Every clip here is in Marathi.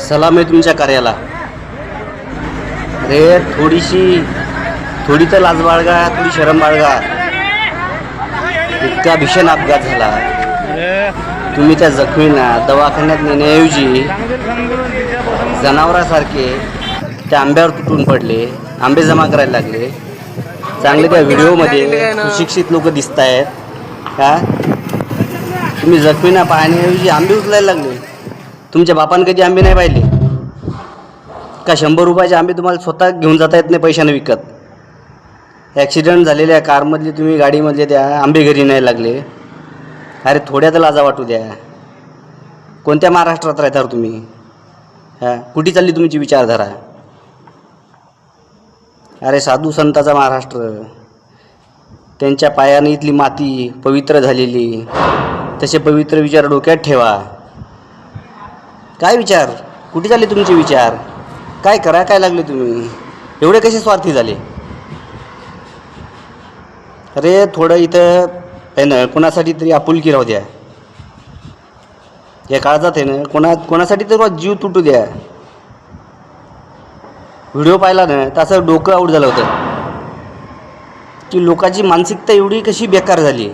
सलाम आहे तुमच्या कार्याला. अरे थोडी तर लाज बाळगा, थोडी शरम बाळगा. इतका भीषण अपघात झाला. तुम्ही त्या जखमींना दवाखान्यात नेण्याऐवजी जनावरासारखे त्या आंब्यावर तुटून पडले, आंबे जमा करायला लागले. चांगले त्या व्हिडिओमध्ये सुशिक्षित लोक दिसत आहेत का? तुम्ही जखमींना पाहण्याऐवजी आंबे उचलायला लागले. तुमच्या बापानं कधी आंबे नाही पाहिले का? 100 रुपयाचे आंबे तुम्हाला स्वतः घेऊन जाता येत नाही पैशाने विकत. ॲक्सिडेंट झालेल्या कारमधले तुम्ही गाडीमधले त्या आंबे घरी नाही लागले. अरे थोड्या तर लाजा वाटू द्या. कोणत्या महाराष्ट्रात राहता तुम्ही? कुठे चालली तुमची विचारधारा? अरे साधू संताचा महाराष्ट्र, त्यांच्या पायाने इथली माती पवित्र झालेली, तसे पवित्र विचार डोक्यात ठेवा. काय विचार? कुठे चालले तुमचे विचार? काय करा काय लागले तुम्ही? एवढे कसे स्वार्थी झाले? अरे थोडं इथं आहे ना, कोणासाठी तरी आपुलकी राहू द्या. या काळजात आहे ना, कोणासाठी तरी जीव तुटू द्या. व्हिडिओ पाहिला ना तर असं डोकं आऊट झालं होतं की लोकांची मानसिकता एवढी कशी बेकार झाली.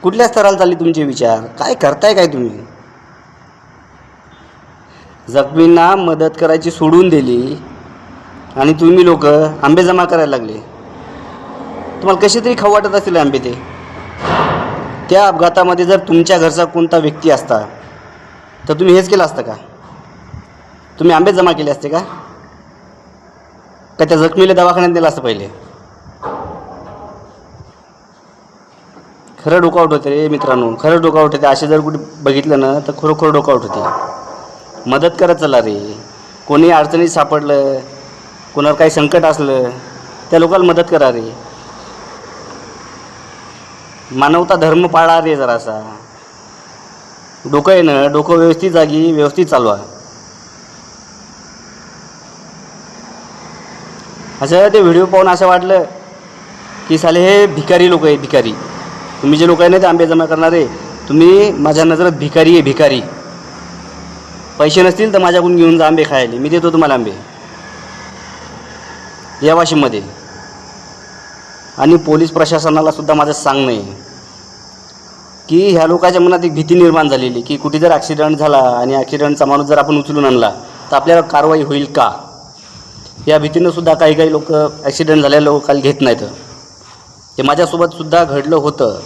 कुठल्या स्तराला चालली तुमचे विचार? काय करताय काय तुम्ही? जखमींना मदत करायची सोडून दिली आणि तुम्ही लोक आंबे जमा करायला लागले. तुम्हाला कसे तरी खाऊ वाटत असतील आंबे ते. त्या अपघातामध्ये जर तुमच्या घरचा कोणता व्यक्ती असता तर तुम्ही हेच केलं असतं का? तुम्ही आंबे जमा केले असते का? त्या जखमीला दवाखान्यात नेलं असतं पहिले? खरं डोकं आउट होते रे मित्रांनो, खरं डोकं आउट होते. असे जर कुठे बघितलं ना तर खरोखर डोकं आउट होते. मदत करत चला रे. कोणी अडचणीत सापडलं, कोणावर काही संकट असलं, त्या लोकांना मदत करा रे. मानवता धर्म पाळा रे जरासा. डोकं आहे ना, डोकं व्यवस्थित जागी व्यवस्थित चालवा. असं ते व्हिडिओ पाहून असं वाटलं की साले हे भिकारी लोक आहे. भिकारी तुम्ही जे लोक आहे ना ते आंबे जमा करणारे, तुम्ही माझ्या नजरात भिकारी आहे. भिकारी. पैसे नसतील तर माझ्याकडून घेऊन जा आंबे खायले. मी देतो तुम्हाला आंबे या वाशिममध्ये. आणि पोलीस प्रशासनाला सुद्धा माझं सांगणं आहे की ह्या लोकांच्या मनात एक भीती निर्माण झालेली की कुठे जर ॲक्सिडेंट झाला आणि ॲक्सिडेंटचा माणूस जर आपण उचलून आणला तर आपल्याला कारवाई होईल का, या भीतीनं सुद्धा काही लोक ॲक्सिडेंट झालेल्या लोकांना घेत नाहीत. ते माझ्यासोबत सुद्धा घडलं होतं.